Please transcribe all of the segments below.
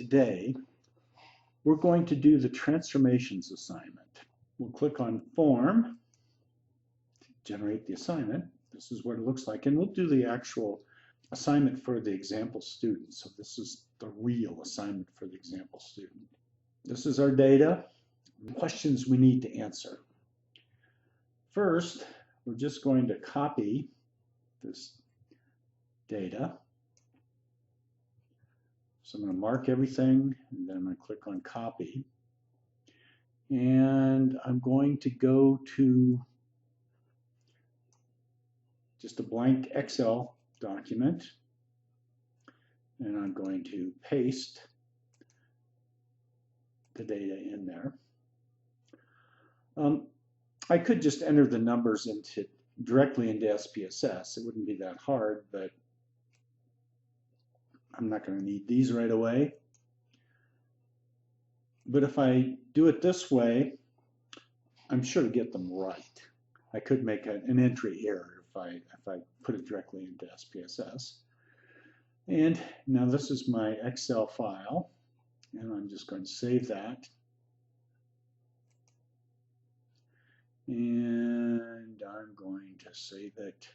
today, we're going to do the transformations assignment. We'll click on Form to generate the assignment. This is what it looks like, and we'll do the actual assignment for the example student. So this is the real assignment for the example student. This is our data, questions we need to answer. First, we're just going to copy this data. So I'm going to mark everything, and then I'm going to click on copy. And I'm going to go to just a blank Excel document, and I'm going to paste the data in there. I could just enter the numbers directly into SPSS. It wouldn't be that hard, but I'm not going to need these right away. But if I do it this way, I'm sure to get them right. I could make an entry error if I put it directly into SPSS. And now this is my Excel file, and I'm just going to save that. And I'm going to save it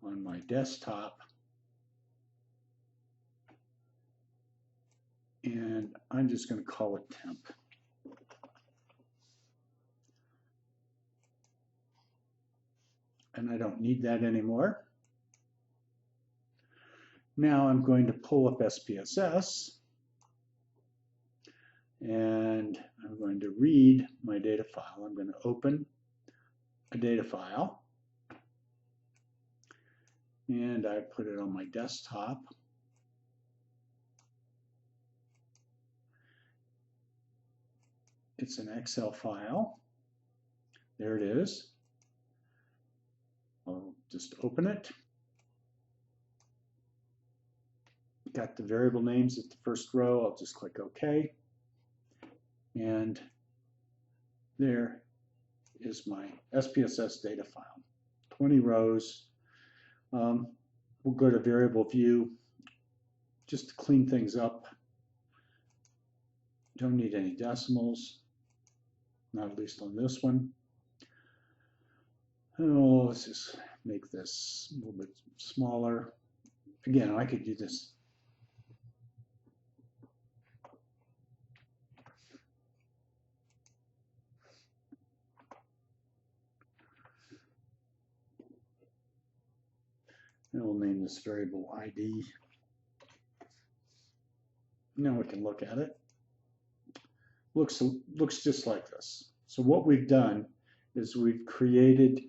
on my desktop. And I'm just going to call it temp. And I don't need that anymore. Now I'm going to pull up SPSS, and I'm going to read my data file. I'm going to open a data file, and I put it on my desktop. It's an Excel file. There it is. I'll just open it. Got the variable names at the first row. I'll just click OK. And there is my SPSS data file. 20 rows. We'll go to variable view just to clean things up. Don't need any decimals, not at least on this one. Oh, let's just make this a little bit smaller. Again, I could do this. And we'll name this variable ID. Now we can look at it. Looks just like this. So what we've done is we've created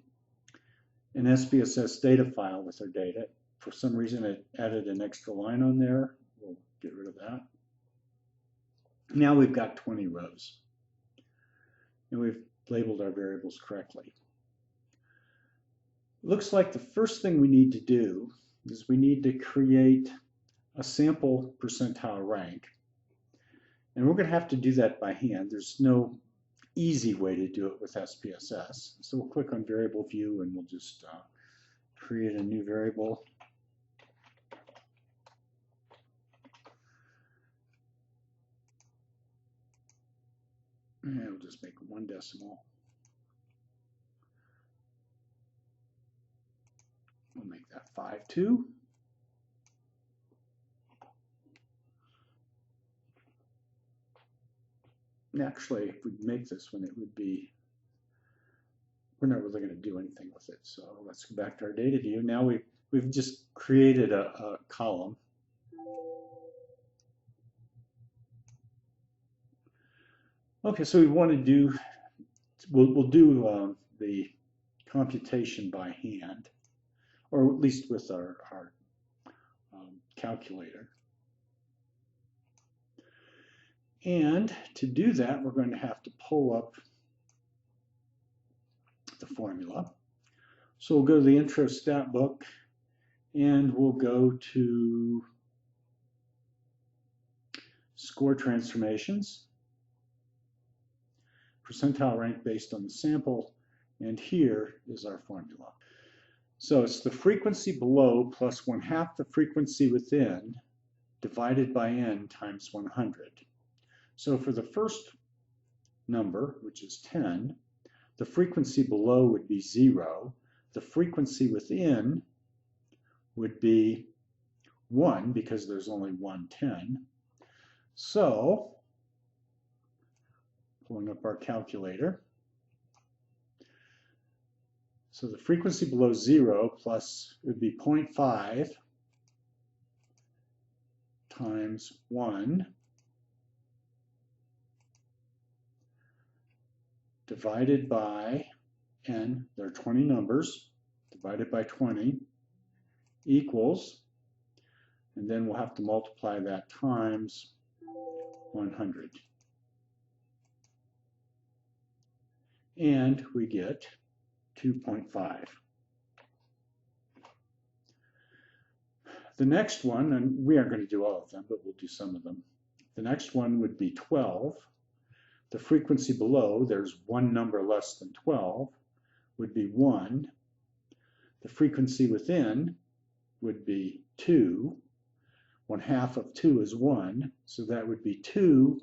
an SPSS data file with our data. For some reason it added an extra line on there. We'll get rid of that. Now we've got 20 rows. And we've labeled our variables correctly. Looks like the first thing we need to do is we need to create a sample percentile rank. And we're going to have to do that by hand. There's no easy way to do it with SPSS. So we'll click on variable view, and we'll just create a new variable. And we'll just make one decimal. We'll make that 5.2. Actually, if we make this one, it would be, we're not really going to do anything with it. So let's go back to our data view. Now we've just created a column. Okay, so we want to do, we'll do the computation by hand, or at least with our calculator. And to do that, we're going to have to pull up the formula. So we'll go to the intro stat book, and we'll go to ScoreTransformations, percentile rank based on the sample, and here is our formula. So it's the frequency below plus 1/2 the frequency within divided by n times 100. So for the first number, which is 10, the frequency below would be 0. The frequency within would be 1 because there's only one 10. So, pulling up our calculator. So the frequency below 0 plus would be 0.5 times 1 divided by n, there are 20 numbers, divided by 20 equals, and then we'll have to multiply that times 100. And we get 2.5. The next one, and we aren't going to do all of them, but we'll do some of them. The next one would be 12. The frequency below, there's one number less than 12, would be 1. The frequency within would be 2. 1/2 of 2 is 1, so that would be 2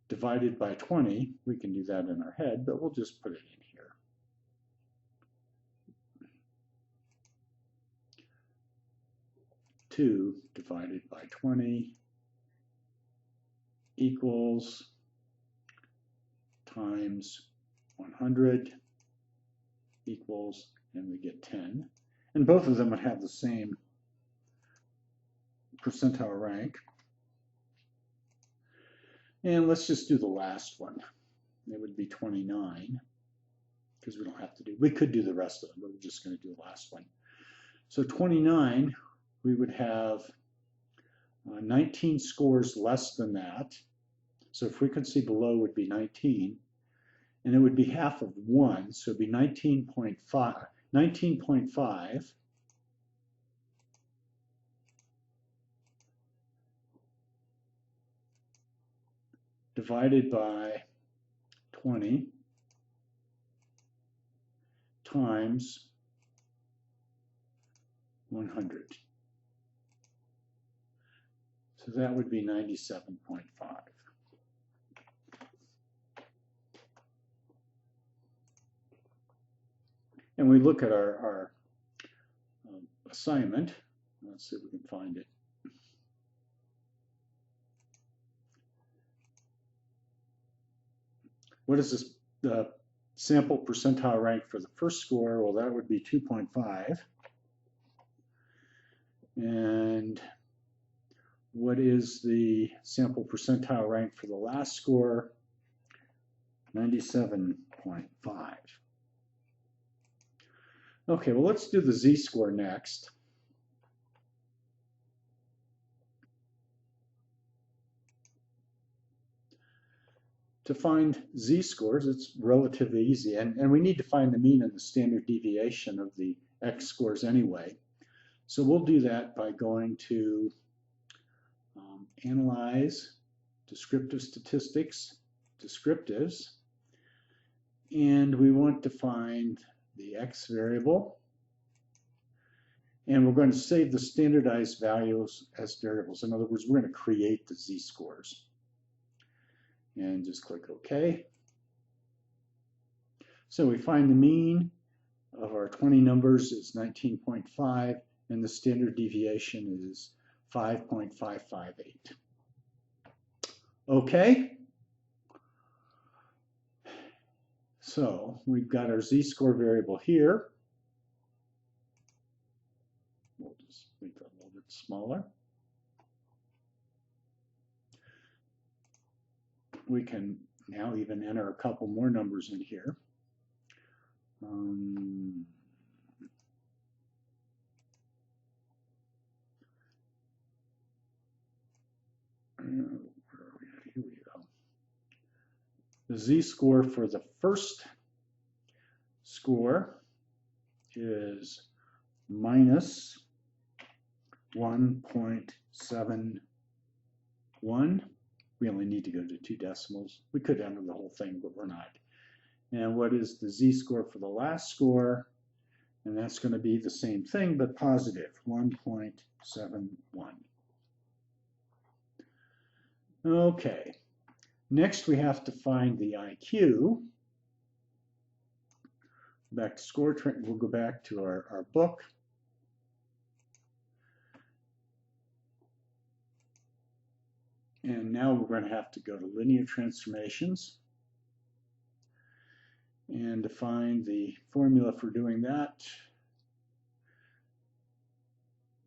divided by 20. We can do that in our head, but we'll just put it in here. Two divided by 20 equals times 100 equals, and we get 10. And both of them would have the same percentile rank. And let's just do the last one. It would be 29, because we don't have to do, we could do the rest of them, but we're just going to do the last one. So 29, we would have 19 scores less than that. So frequency below would be 19, and it would be half of 1, so it would be 19.5. 19.5 divided by 20 times 100. So that would be 97.5. And we look at our assignment. Let's see if we can find it. What is this, the sample percentile rank for the first score? Well, that would be 2.5. And what is the sample percentile rank for the last score? 97.5. Okay, well, let's do the z-score next. To find z-scores, it's relatively easy, and we need to find the mean and the standard deviation of the x-scores anyway. So we'll do that by going to Analyze, Descriptive Statistics, Descriptives, and we want to find the x variable, and we're going to save the standardized values as variables. In other words, we're going to create the z-scores. And just click OK. So we find the mean of our 20 numbers is 19.5, and the standard deviation is 5.558. Okay. So we've got our z-score variable here. We'll just make that a little bit smaller. We can now even enter a couple more numbers in here. Here we go. The z-score for the first score is minus 1.71. We only need to go to 2 decimals. We could enter the whole thing, but we're not. And what is the z-score for the last score? And that's going to be the same thing, but positive, 1.71. Okay, next we have to find the IQ. Back to ScoreTransformations, we'll go back to our book. And now we're going to have to go to linear transformations. And to find the formula for doing that,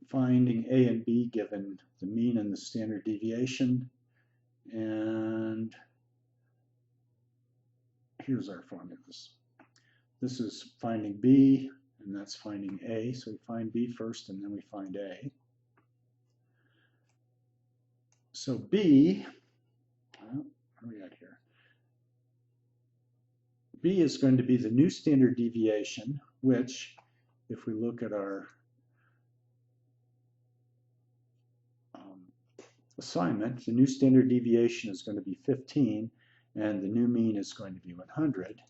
finding A and B given the mean and the standard deviation. And here's our formulas. This is finding B, and that's finding A. So we find B first, and then we find A. So B, well, where are we at here? B is going to be the new standard deviation, which, if we look at our assignment, the new standard deviation is going to be 15, and the new mean is going to be 100.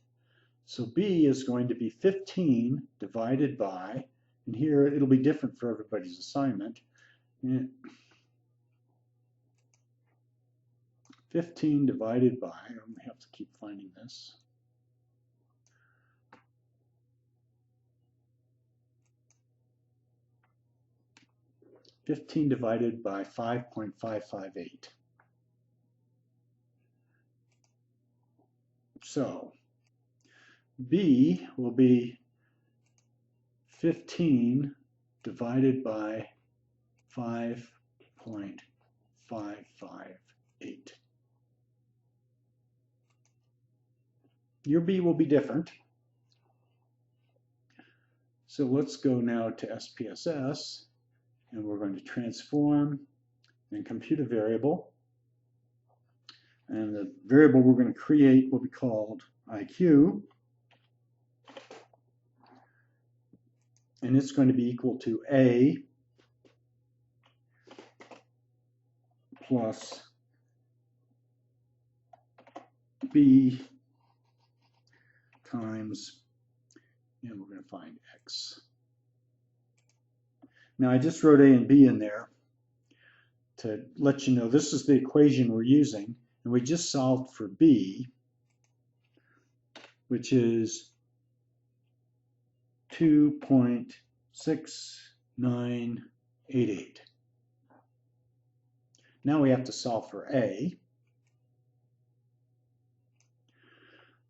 So B is going to be 15 divided by, and here it'll be different for everybody's assignment, 15 divided by, I don't have to keep finding this, (15 divided by 5.558). So B will be 15 divided by 5.558. Your B will be different. So let's go now to SPSS, and we're going to transform and compute a variable. And the variable we're going to create will be called IQ. And it's going to be equal to A plus B times, and we're going to find X. Now I just wrote A and B in there to let you know this is the equation we're using, and we just solved for B, which is 2.6988. Now we have to solve for A,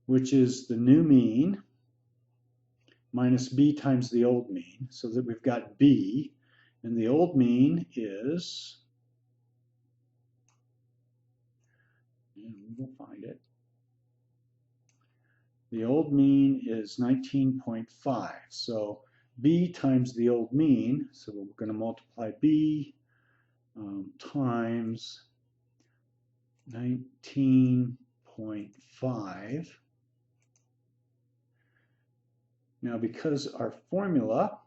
which is the new mean minus B times the old mean, so that we've got B, and the old mean is, and we'll find it, the old mean is 19.5. So B times the old mean, so we're going to multiply B times 19.5. Now, because our formula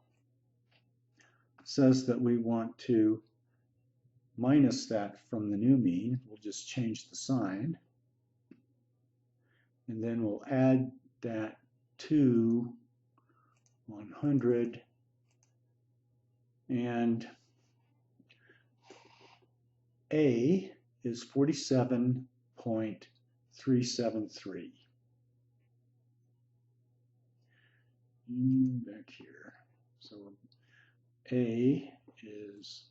says that we want to minus that from the new mean, we'll just change the sign. And then we'll add that to 100, and A is 47.373. Back here. So A is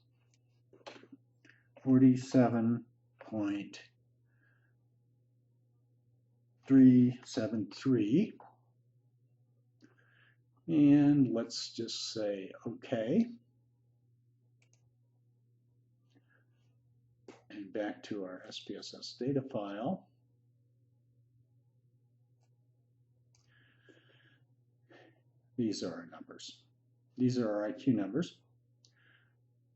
47.373. And let's just say OK. And back to our SPSS data file. These are our numbers. These are our IQ numbers.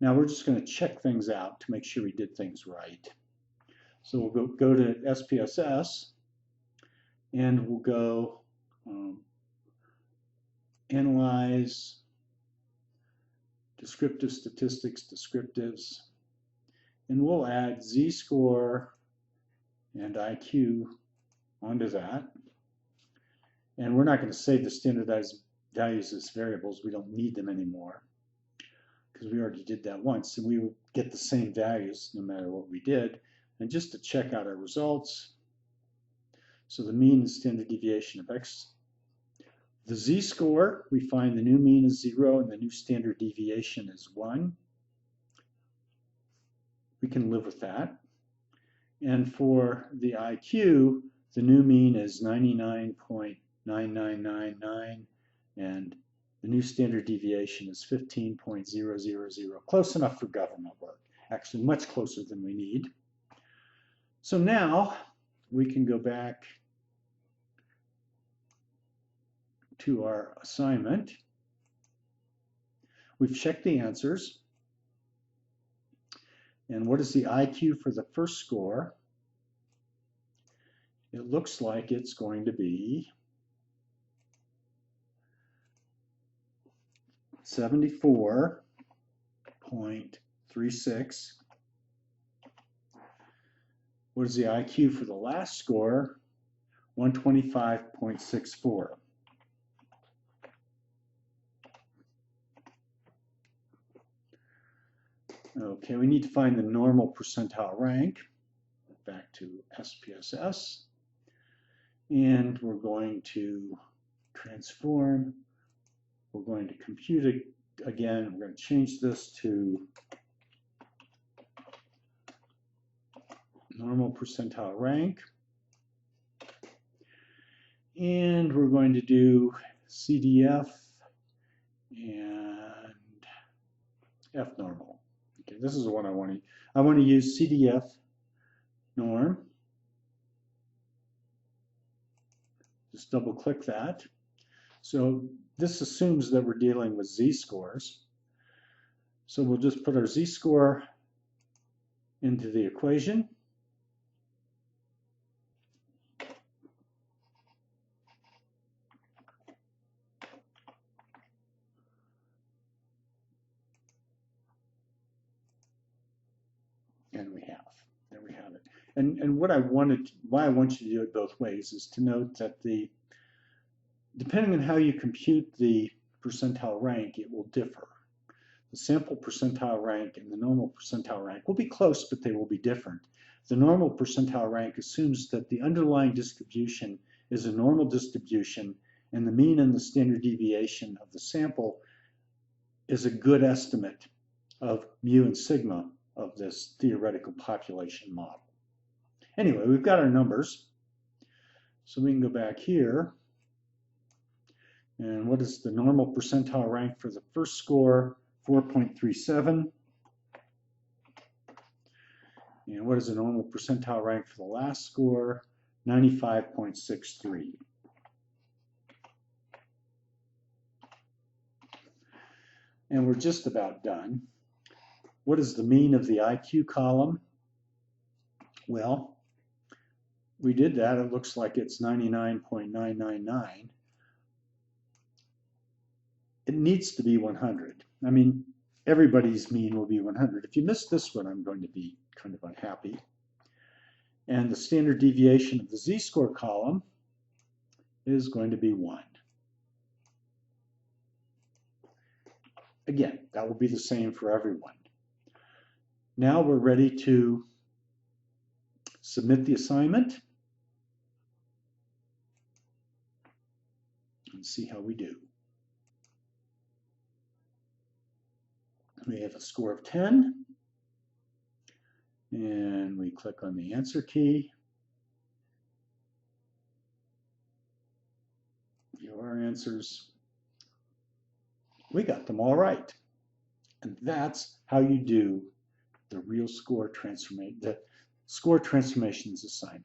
Now we're just going to check things out to make sure we did things right. So we'll go to SPSS, and we'll go Analyze, Descriptive Statistics, Descriptives, and we'll add Z-score and IQ onto that. And we're not going to save the standardized values as variables. We don't need them anymore because we already did that once, and we would get the same values no matter what we did. And just to check out our results, so the mean and standard deviation of x, the z-score, we find the new mean is 0 and the new standard deviation is 1. We can live with that. And for the IQ, the new mean is 99.9999 and the new standard deviation is 15.000. Close enough for government work. Actually, much closer than we need. So now we can go back to our assignment. We've checked the answers. And what is the IQ for the first score? It looks like it's going to be 74.36. What is the IQ for the last score? 125.64. Okay, we need to find the normal percentile rank. Back to SPSS. And we're going to transform. We're going to compute it again. We're going to change this to normal percentile rank. And we're going to do CDF and F normal. Okay, this is the one I want to. I want to use CDF norm. Just double click that. So this assumes that we're dealing with z-scores. So we'll just put our z-score into the equation. And we have. There we have it. And what I wanted, why I want you to do it both ways is to note that depending on how you compute the percentile rank, it will differ. The sample percentile rank and the normal percentile rank will be close, but they will be different. The normal percentile rank assumes that the underlying distribution is a normal distribution and the mean and the standard deviation of the sample is a good estimate of mu and sigma of this theoretical population model. Anyway, we've got our numbers. So we can go back here. And what is the normal percentile rank for the first score? 4.37. And what is the normal percentile rank for the last score? 95.63. And we're just about done. What is the mean of the IQ column? Well, we did that. It looks like it's 99.999. It needs to be 100. I mean, everybody's mean will be 100. If you miss this one, I'm going to be kind of unhappy. And the standard deviation of the z-score column is going to be 1. Again, that will be the same for everyone. Now we're ready to submit the assignment and see how we do. We have a score of 10, and we click on the answer key. View our answers. We got them all right. And that's how you do the ScoreTransformations assignment.